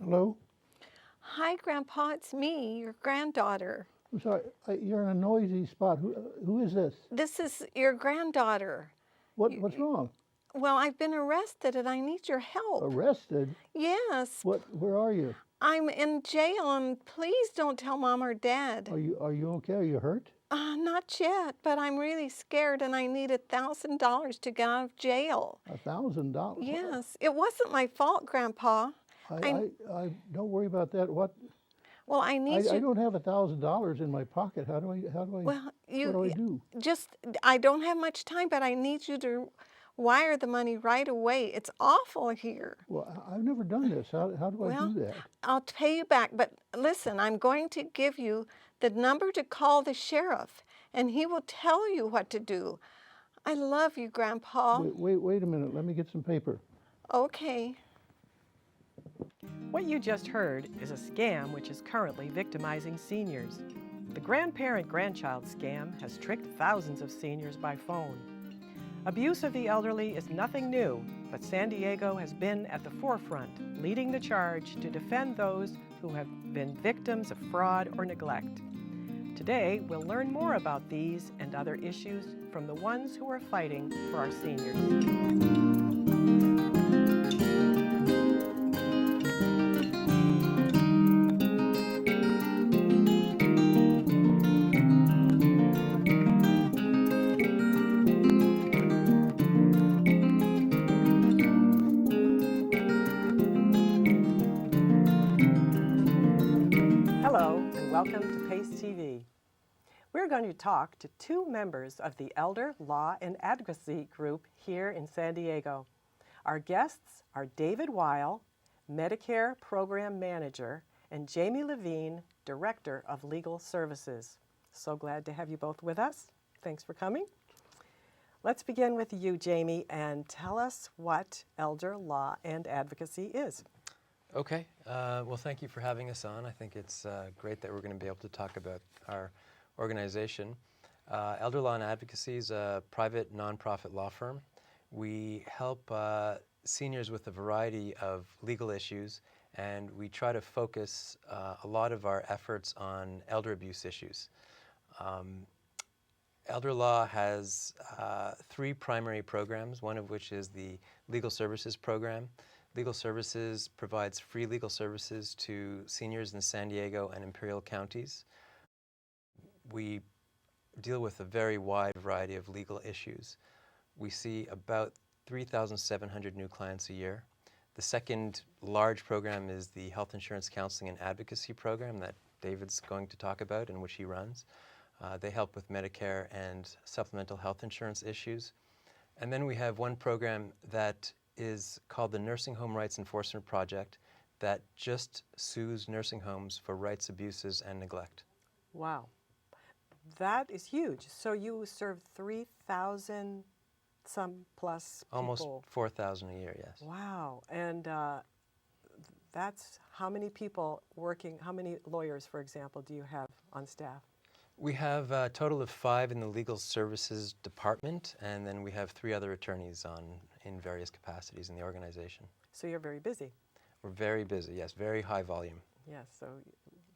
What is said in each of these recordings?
Hello? Hi, Grandpa. It's me, your granddaughter. I'm sorry, you're in a noisy spot. Who is this? This is your granddaughter. What's wrong? Well, I've been arrested and I need your help. Arrested? Yes, Where are you? I'm in jail and please don't tell Mom or Dad. Are you okay? Are you hurt? Not yet, but I'm really scared and I need $1,000 to get out of jail. $1,000? Yes, it wasn't my fault, Grandpa. I I don't worry about that. well, I need I you. don't have $1,000 in my pocket. Well, What do I do? I don't have much time, but I need you to wire the money right away. It's awful here. Well, I've never done this. How do I do Well, that? I'll pay you back, but listen, I'm going to give you the number to call the sheriff, and he will tell you what to do. I love you, Grandpa. Wait a minute. Let me get some paper. Okay. What you just heard is a scam which is currently victimizing seniors. The grandparent-grandchild scam has tricked thousands of seniors by phone. Abuse of the elderly is nothing new, but San Diego has been at the forefront, leading the charge to defend those who have been victims of fraud or neglect. Today, we'll learn more about these and other issues from the ones who are fighting for our seniors. Hello, and welcome to PACE TV. We're going to talk to two members of the Elder Law and Advocacy group here in San Diego. Our guests are David Weil, Medicare Program Manager, and Jamie Levine, Director of Legal Services. So glad to have you both with us. Thanks for coming. Let's begin with you, Jamie, and tell us what Elder Law and Advocacy is. Okay. Well, thank you for having us on. I think it's great that we're going to be able to talk about our organization. Elder Law and Advocacy is a private nonprofit law firm. We help seniors with a variety of legal issues, and we try to focus a lot of our efforts on elder abuse issues. Elder Law has three primary programs, one of which is the Legal Services Program. Legal Services provides free legal services to seniors in San Diego and Imperial counties. We deal with a very wide variety of legal issues. We see about 3,700 new clients a year. The second large program is the Health Insurance Counseling and Advocacy Program that David's going to talk about and which he runs. They help with Medicare and supplemental health insurance issues. And then we have one program that is called the Nursing Home Rights Enforcement Project that just sues nursing homes for rights abuses and neglect. Wow, that is huge. So you serve 3,000 some plus people. Almost 4,000 a year, yes. Wow, and that's how many people working, how many lawyers, for example, do you have on staff? We have a total of 5 in the Legal Services Department, and then we have 3 other attorneys in various capacities in the organization. So you're very busy. We're very busy, yes, very high volume. Yes, so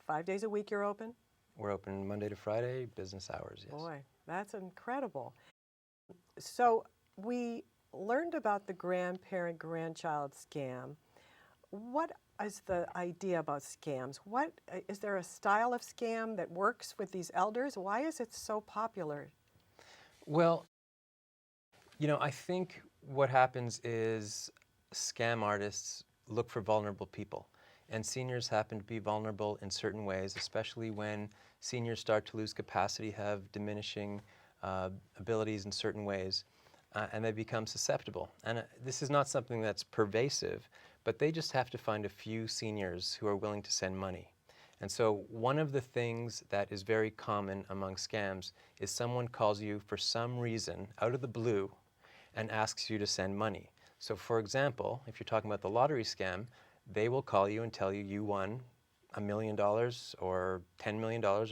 5 days a week you're open? We're open Monday to Friday, business hours, yes. Boy, that's incredible. So we learned about the grandparent-grandchild scam. What is the idea about scams? Is there a style of scam that works with these elders? Why is it so popular? Well, I think what happens is scam artists look for vulnerable people, and seniors happen to be vulnerable in certain ways, especially when seniors start to lose capacity, have diminishing abilities in certain ways, and they become susceptible. And this is not something that's pervasive, but they just have to find a few seniors who are willing to send money. And so one of the things that is very common among scams is someone calls you for some reason out of the blue and asks you to send money. So for example, if you're talking about the lottery scam, they will call you and tell you you won $1 million or $10 million or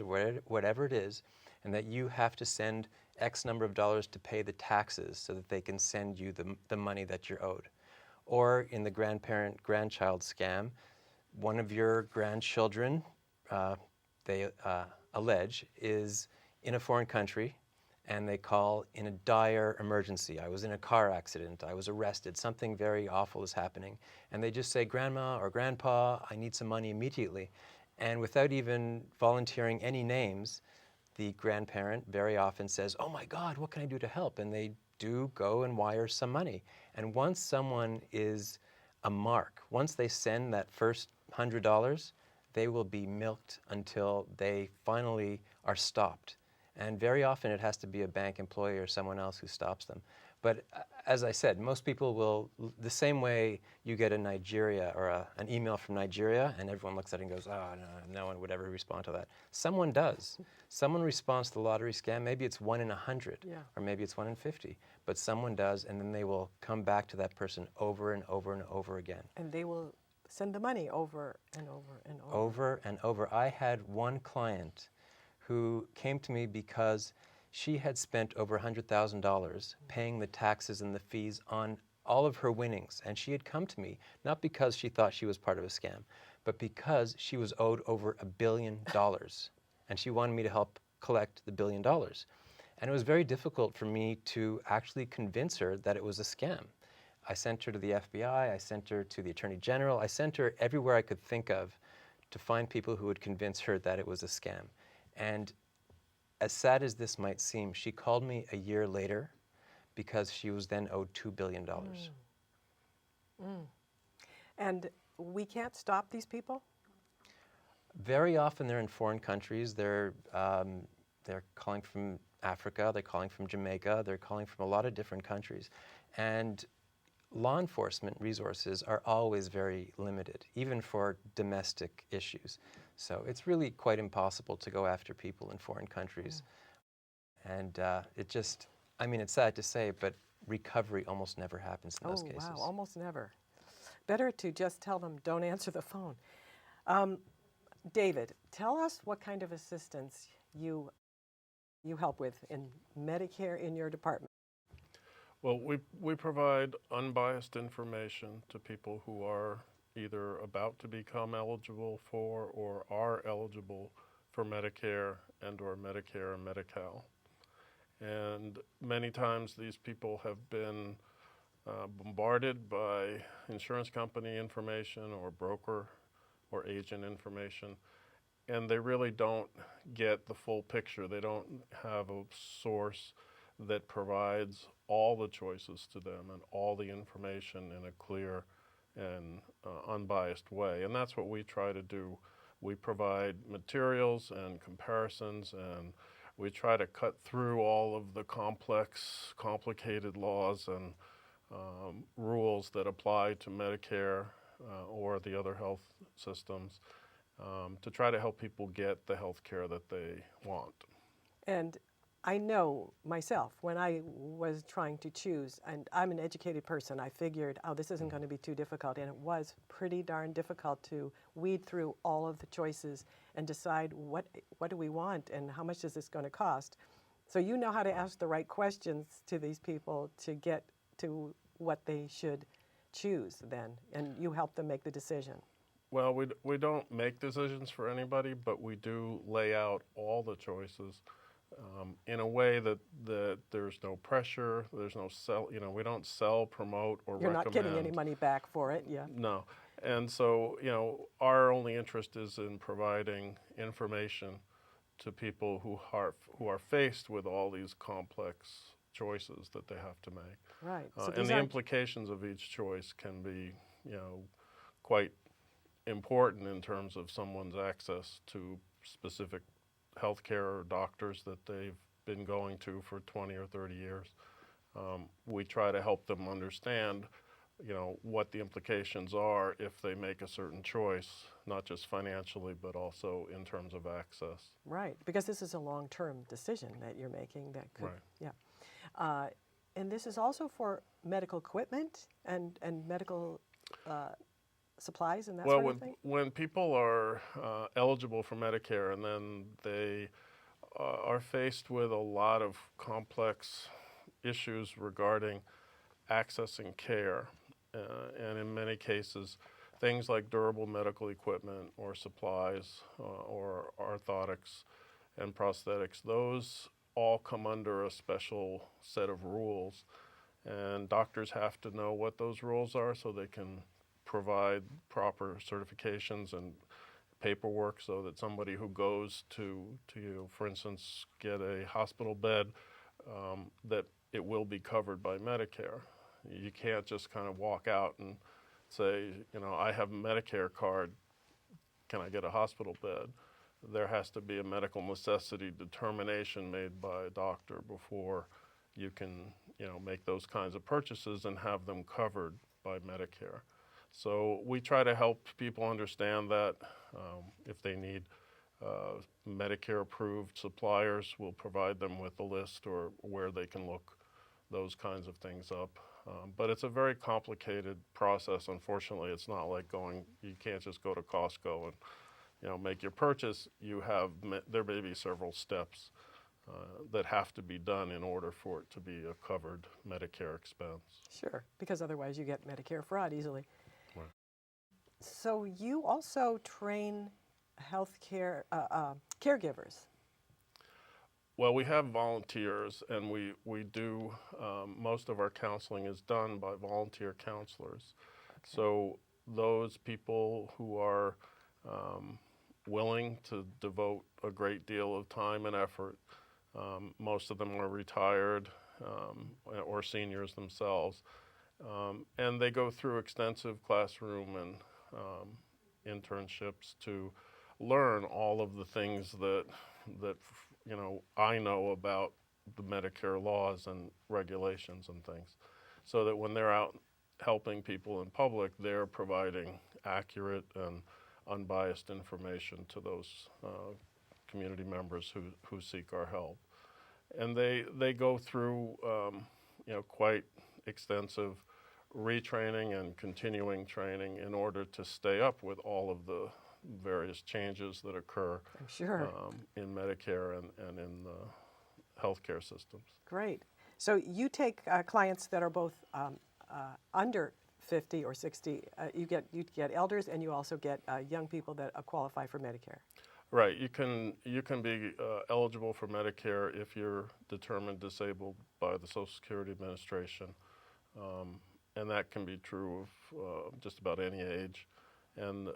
whatever it is, and that you have to send X number of dollars to pay the taxes so that they can send you the money that you're owed. Or in the grandparent-grandchild scam, one of your grandchildren, they allege, is in a foreign country, and they call in a dire emergency. I was in a car accident, I was arrested, something very awful is happening. And they just say, Grandma or Grandpa, I need some money immediately. And without even volunteering any names, the grandparent very often says, oh my God, what can I do to help? And they do go and wire some money. And once someone is a mark, once they send that first $100, they will be milked until they finally are stopped. And very often it has to be a bank employee or someone else who stops them. But as I said, most people will, the same way you get a Nigeria or an email from Nigeria and everyone looks at it and goes, oh, no one would ever respond to that. Someone does. Someone responds to the lottery scam. Maybe it's 1 in 100, or maybe it's 1 in 50. But someone does, and then they will come back to that person over and over and over again. And they will send the money over and over and over. Over and over. I had one client who came to me because she had spent over $100,000 paying the taxes and the fees on all of her winnings. And she had come to me, not because she thought she was part of a scam, but because she was owed over $1 billion. And she wanted me to help collect the $1 billion. And it was very difficult for me to actually convince her that it was a scam. I sent her to the FBI, I sent her to the Attorney General, I sent her everywhere I could think of to find people who would convince her that it was a scam. And as sad as this might seem, she called me a year later because she was then owed $2 billion. And we can't stop these people? Very often they're in foreign countries. They're calling from Africa, they're calling from Jamaica, they're calling from a lot of different countries. And law enforcement resources are always very limited, even for domestic issues. So it's really quite impossible to go after people in foreign countries. And it just, I mean, it's sad to say, but recovery almost never happens in those cases. Oh, wow, almost never. Better to just tell them, don't answer the phone. David, tell us what kind of assistance you help with in Medicare in your department. Well, we provide unbiased information to people who are either about to become eligible for or are eligible for Medicare and/or Medicare and Medi-Cal. And many times these people have been bombarded by insurance company information or broker or agent information, and they really don't get the full picture. They don't have a source that provides all the choices to them and all the information in a clear and unbiased way. And that's what we try to do. We provide materials and comparisons, and we try to cut through all of the complicated laws and rules that apply to Medicare or the other health systems to try to help people get the health care that they want. And I know myself, when I was trying to choose, and I'm an educated person, I figured, oh, this isn't going to be too difficult. And it was pretty darn difficult to weed through all of the choices and decide what do we want and how much is this going to cost. So you know how to ask the right questions to these people to get to what they should choose then, and you help them make the decision. Well, we don't make decisions for anybody, but we do lay out all the choices in a way that there's no pressure, there's no sell, we don't sell, promote, or You're recommend. not getting any money back for it, yeah. No. And so, our only interest is in providing information to people who are faced with all these complex choices that they have to make. Right. So and the implications of each choice can be, quite important in terms of someone's access to specific healthcare or doctors that they've been going to for 20 or 30 years. We try to help them understand, what the implications are if they make a certain choice, not just financially, but also in terms of access. Right, because this is a long-term decision that you're making that could, Right. yeah. And this is also for medical equipment and medical supplies and that sort of thing? When people are eligible for Medicare and then they are faced with a lot of complex issues regarding accessing care, and in many cases things like durable medical equipment or supplies or orthotics and prosthetics, those all come under a special set of rules. And doctors have to know what those rules are so they can provide proper certifications and paperwork so that somebody who goes to you, for instance, get a hospital bed, that it will be covered by Medicare. You can't just kind of walk out and say, you know, I have a Medicare card, can I get a hospital bed? There has to be a medical necessity determination made by a doctor before you can, you know, make those kinds of purchases and have them covered by Medicare. So we try to help people understand that if they need Medicare-approved suppliers, we'll provide them with a list or where they can look those kinds of things up. But it's a very complicated process. Unfortunately, it's not like you can't just go to Costco and, you know, make your purchase. There may be several steps that have to be done in order for it to be a covered Medicare expense. Sure, because otherwise you get Medicare fraud easily. Right. So you also train healthcare caregivers. Well, we have volunteers, and we do, most of our counseling is done by volunteer counselors. Okay. So those people who are willing to devote a great deal of time and effort, most of them are retired or seniors themselves, and they go through extensive classroom and internships to learn all of the things that you know, I know about the Medicare laws and regulations and things, so that when they're out helping people in public, they're providing accurate and unbiased information to those community members who seek our help. And they go through you know, quite extensive retraining and continuing training in order to stay up with all of the various changes that occur I'm sure. in Medicare and in the healthcare systems. Great. So you take clients that are both under 50 or 60. You get elders, and you also get young people that qualify for Medicare. Right. You can be eligible for Medicare if you're determined disabled by the Social Security Administration, and that can be true of just about any age. And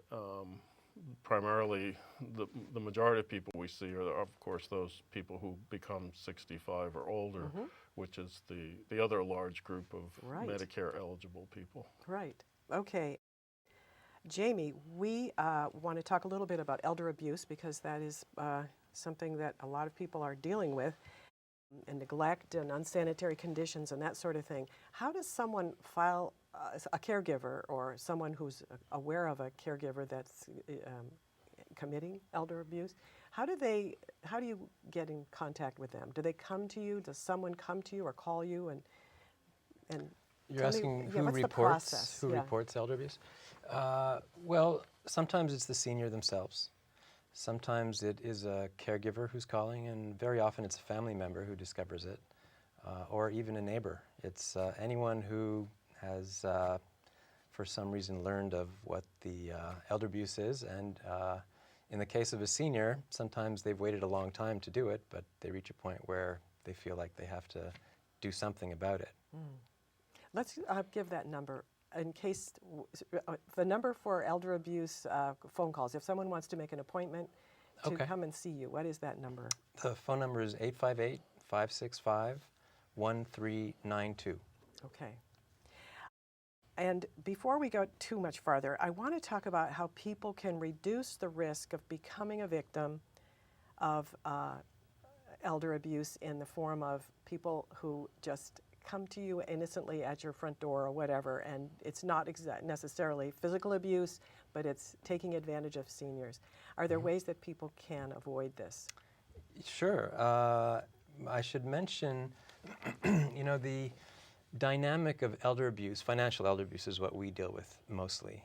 primarily, the majority of people we see are, of course, those people who become 65 or older, Mm-hmm. which is the other large group of Right. Medicare eligible people. Right. Okay. Jamie, we want to talk a little bit about elder abuse, because that is something that a lot of people are dealing with, and neglect and unsanitary conditions and that sort of thing. How does someone file, a caregiver or someone who's aware of a caregiver that's committing elder abuse, how do you get in contact with them? Do they come to you? Does someone come to you or call you and You're asking what's the reports process? who Yeah. reports elder abuse? Well, sometimes it's the senior themselves. Sometimes it is a caregiver who's calling, and very often it's a family member who discovers it, or even a neighbor. It's anyone who has, for some reason, learned of what the elder abuse is. And in the case of a senior, sometimes they've waited a long time to do it, but they reach a point where they feel like they have to do something about it. Let's give that number in case, the number for elder abuse phone calls. If someone wants to make an appointment to Okay. come and see you, what is that number? The phone number is 858-565-1392. Okay. And before we go too much farther, I want to talk about how people can reduce the risk of becoming a victim of elder abuse in the form of people who just come to you innocently at your front door or whatever, and it's not necessarily physical abuse, but it's taking advantage of seniors. Are there ways that people can avoid this? Sure. I should mention, you know, the dynamic of elder abuse, financial elder abuse is what we deal with mostly.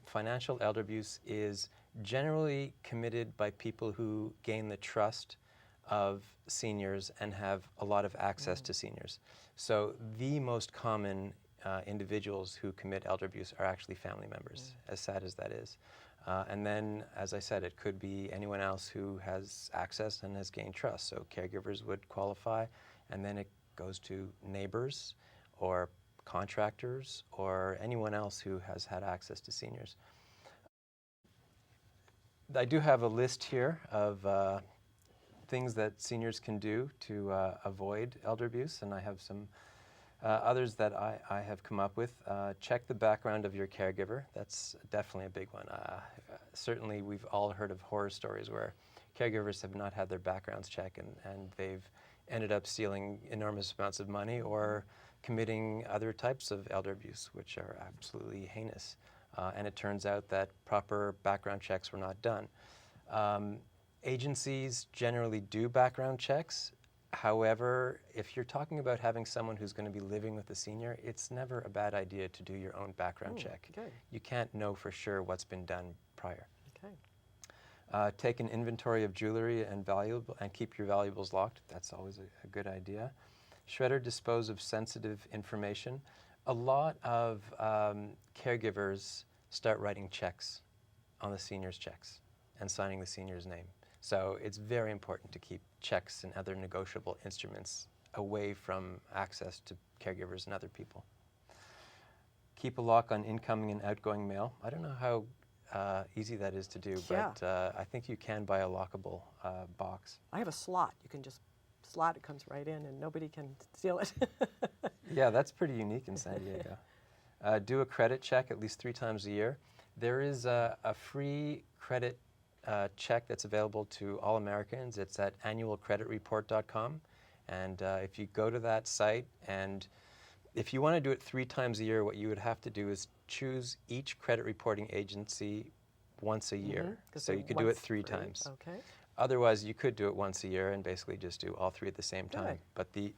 Financial elder abuse is generally committed by people who gain the trust of seniors and have a lot of access to seniors. So the most common individuals who commit elder abuse are actually family members, as sad as that is. And then, as I said, it could be anyone else who has access and has gained trust. So caregivers would qualify, and then it goes to neighbors or contractors or anyone else who has had access to seniors. I do have a list here of things that seniors can do to avoid elder abuse, and I have some others that I have come up with. Check the background of your caregiver. That's definitely a big one. Certainly we've all heard of horror stories where caregivers have not had their backgrounds checked, and they've ended up stealing enormous amounts of money or committing other types of elder abuse, which are absolutely heinous. And it turns out that proper background checks were not done. Agencies generally do background checks. However, if you're talking about having someone who's going to be living with a senior, it's never a bad idea to do your own background check. Good. You can't know for sure what's been done prior. Okay. Take an inventory of jewelry and keep your valuables locked. That's always a good idea. Shred or dispose of sensitive information. A lot of caregivers start writing checks on the senior's checks and signing the senior's name. So it's very important to keep checks and other negotiable instruments away from access to caregivers and other people. Keep a lock on incoming and outgoing mail. I don't know how easy that is to do, but I think you can buy a lockable box. I have a slot. You can just slot, it comes right in and nobody can steal it. Yeah, that's pretty unique in San Diego. Do a credit check at least 3 times a year. There is a free credit check that's available to all Americans. It's at annualcreditreport.com. And if you go to that site, and if you want to do it 3 times a year, what you would have to do is choose each credit reporting agency once a year. So you could do it 3 times. Okay. Otherwise, you could do it once a year and basically just do all 3 at the same time. Good. But the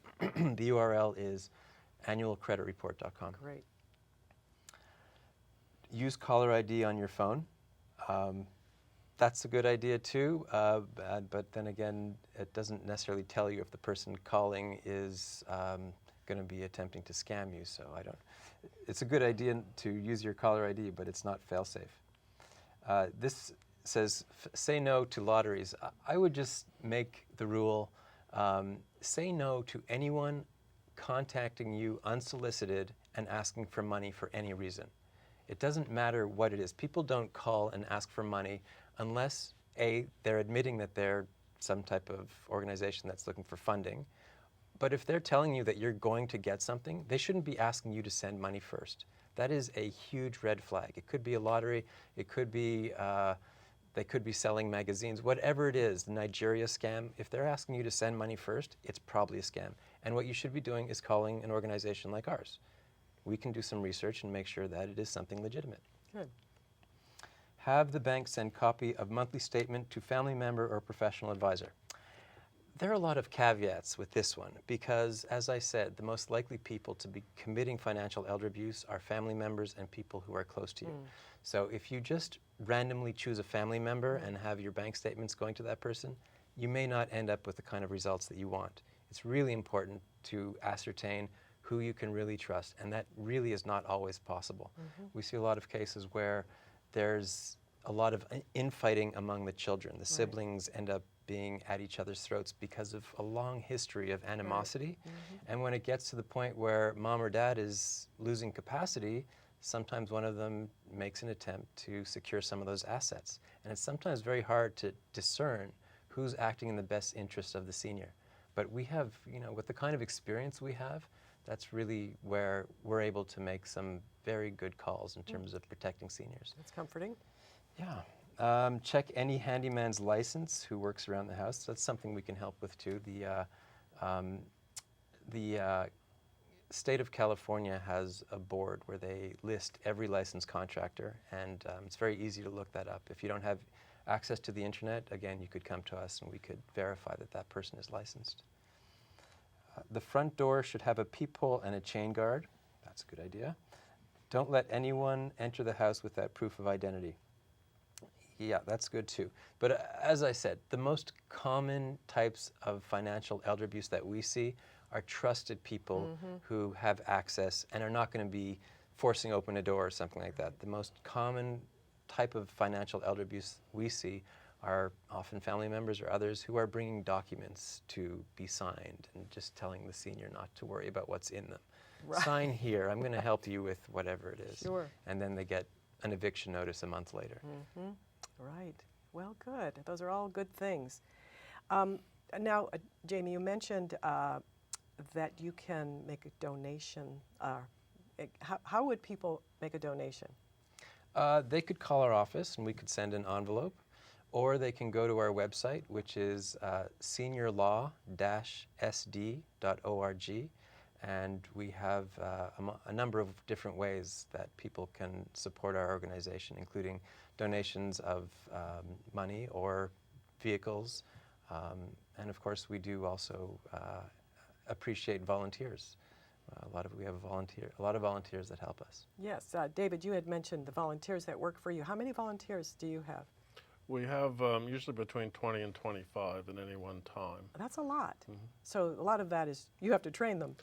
the URL is annualcreditreport.com. Great. Use caller ID on your phone. That's a good idea too, but then again, it doesn't necessarily tell you if the person calling is going to be attempting to scam you. So it's a good idea to use your caller ID, but it's not fail-safe. This says, say no to lotteries. I would just make the rule, say no to anyone contacting you unsolicited and asking for money for any reason. It doesn't matter what it is. People don't call and ask for money unless, A, they're admitting that they're some type of organization that's looking for funding. But if they're telling you that you're going to get something, they shouldn't be asking you to send money first. That is a huge red flag. It could be a lottery. It could be, they could be selling magazines. Whatever it is, the Nigeria scam, if they're asking you to send money first, it's probably a scam. And what you should be doing is calling an organization like ours. We can do some research and make sure that it is something legitimate. Good. Have the bank send copy of monthly statement to family member or professional advisor. There are a lot of caveats with this one because, as I said, the most likely people to be committing financial elder abuse are family members and people who are close to you. So if you just randomly choose a family member and have your bank statements going to that person, you may not end up with the kind of results that you want. It's really important to ascertain who you can really trust, and that really is not always possible. We see a lot of cases where there's a lot of infighting among the children. The siblings end up being at each other's throats because of a long history of animosity. And when it gets to the point where mom or dad is losing capacity, sometimes one of them makes an attempt to secure some of those assets. And it's sometimes very hard to discern who's acting in the best interest of the senior. But we have, with the kind of experience we have, that's really where we're able to make some very good calls in terms of protecting seniors. That's comforting. Yeah. Check any handyman's license who works around the house. That's something we can help with too. The state of California has a board where they list every licensed contractor, and it's very easy to look that up. If you don't have access to the internet, again, you could come to us and we could verify that that person is licensed. The front door should have a peephole and a chain guard. That's a good idea. Don't let anyone enter the house without proof of identity. Yeah, that's good too. But as I said, the most common types of financial elder abuse that we see are trusted people who have access and are not going to be forcing open a door or something like that. The most common type of financial elder abuse we see are often family members or others who are bringing documents to be signed and just telling the senior not to worry about what's in them. Right. Sign here, I'm going to help you with whatever it is. Sure. And then they get an eviction notice a month later. Right. Well, good. Those are all good things. Now, Jamie, you mentioned that you can make a donation. How would people make a donation? They could call our office and we could send an envelope, or they can go to our website, which is seniorlaw-sd.org, and we have a number of different ways that people can support our organization, including donations of money or vehicles, and of course we do also appreciate volunteers. We have a lot of volunteers that help us. Yes, David, you had mentioned the volunteers that work for you. How many volunteers do you have? We have usually between 20 and 25 at any one time. That's a lot. So a lot of that is you have to train them.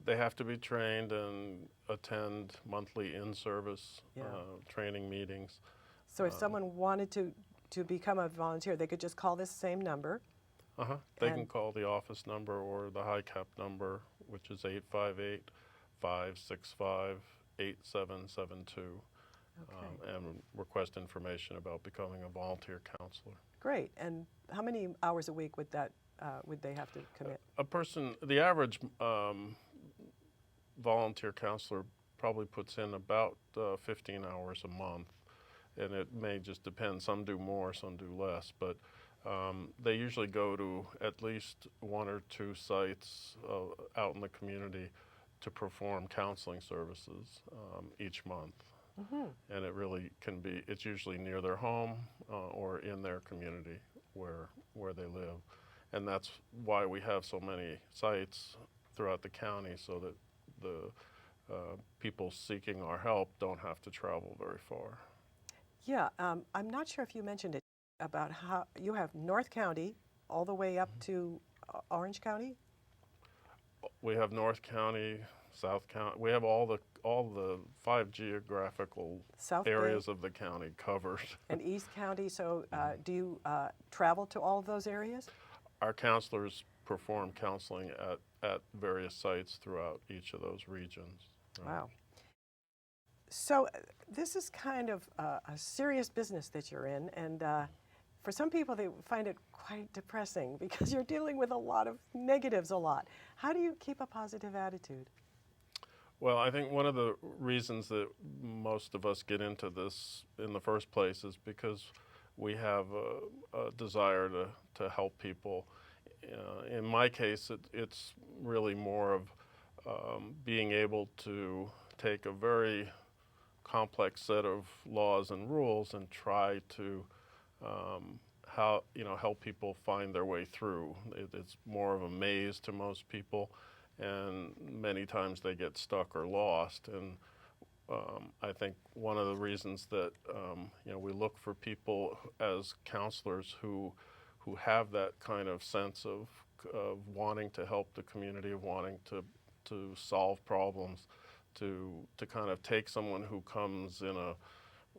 They have to be trained and attend monthly in-service training meetings. So if someone wanted to become a volunteer, they could just call this same number. They can call the office number or the HICAP number, which is 858-565-8772, and request information about becoming a volunteer counselor. Great. And how many hours a week would that would they have to commit? The average volunteer counselor probably puts in about 15 hours a month, and it may just depend. Some do more, some do less, but they usually go to at least 1 or 2 sites out in the community to perform counseling services each month. And it really can be, it's usually near their home or in their community where they live. And that's why we have so many sites throughout the county, so that the people seeking our help don't have to travel very far. Yeah, I'm not sure if you mentioned it, about how you have North County all the way up to Orange County? We have North County, South County. We have all the 5 geographical South areas Bay of the county covered. and East County. So do you travel to all of those areas? Our counselors perform counseling at various sites throughout each of those regions. Wow. So this is kind of a serious business that you're in, and for some people they find it quite depressing because you're dealing with a lot of negatives a lot. How do you keep a positive attitude? Well, I think one of the reasons that most of us get into this in the first place is because we have a desire to help people. In my case, it's really more of being able to take a very complex set of laws and rules and try to help people find their way through. It's more of a maze to most people, and many times they get stuck or lost. And I think one of the reasons that we look for people as counselors who have that kind of sense of wanting to help the community, of wanting to solve problems, to kind of take someone who comes in a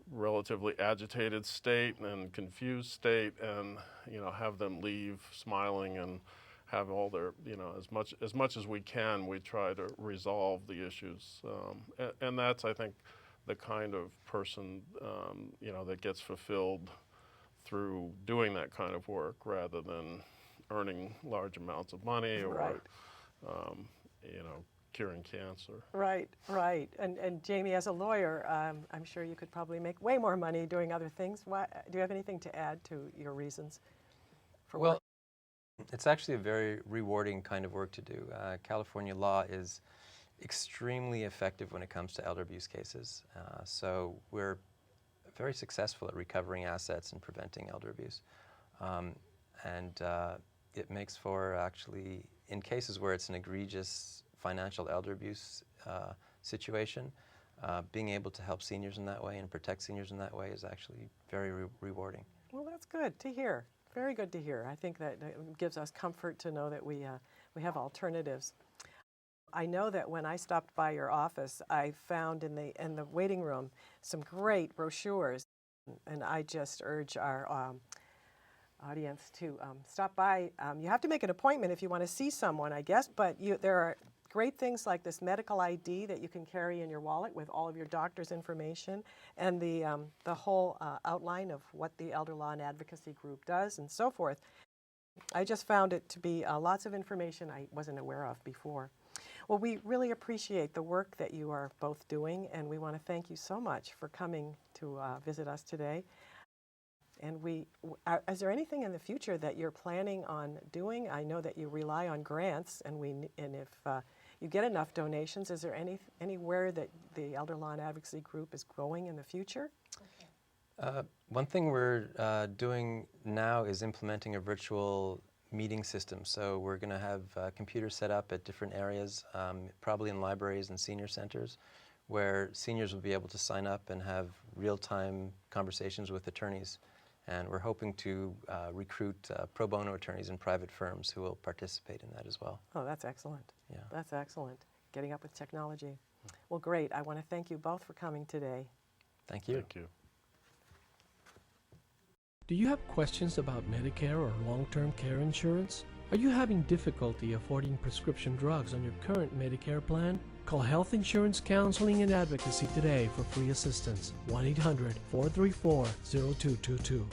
relatively agitated state and confused state, and have them leave smiling and have all their as much as we can, we try to resolve the issues, and that's, I think, the kind of person that gets fulfilled through doing that kind of work rather than earning large amounts of money or curing cancer. Right, right. And Jamie, as a lawyer, I'm sure you could probably make way more money doing other things. Do you have anything to add to your reasons for work? It's actually a very rewarding kind of work to do. California law is extremely effective when it comes to elder abuse cases. So we're very successful at recovering assets and preventing elder abuse. And it makes for, actually, in cases where it's an egregious financial elder abuse situation, being able to help seniors in that way and protect seniors in that way is actually very rewarding. Well, that's good to hear. Very good to hear. I think that gives us comfort to know that we have alternatives. I know that when I stopped by your office, I found in the waiting room some great brochures, and I just urge our audience to stop by. You have to make an appointment if you want to see someone, I guess, but there are great things like this medical ID that you can carry in your wallet with all of your doctor's information, and the whole outline of what the Elder Law and Advocacy Group does and so forth. I just found it to be lots of information I wasn't aware of before. Well, we really appreciate the work that you are both doing, and we want to thank you so much for coming to visit us today. And is there anything in the future that you're planning on doing? I know that you rely on grants, and if you get enough donations, is there anywhere that the Elder Law and Advocacy Group is going in the future? One thing we're doing now is implementing a virtual meeting system. So we're going to have computers set up at different areas, probably in libraries and senior centers, where seniors will be able to sign up and have real-time conversations with attorneys. And we're hoping to recruit pro bono attorneys in private firms who will participate in that as well. Oh, that's excellent. Yeah. That's excellent. Getting up with technology. Well, great. I want to thank you both for coming today. Thank you. Thank you. Do you have questions about Medicare or long-term care insurance? Are you having difficulty affording prescription drugs on your current Medicare plan? Call Health Insurance Counseling and Advocacy today for free assistance. 1-800-434-0222.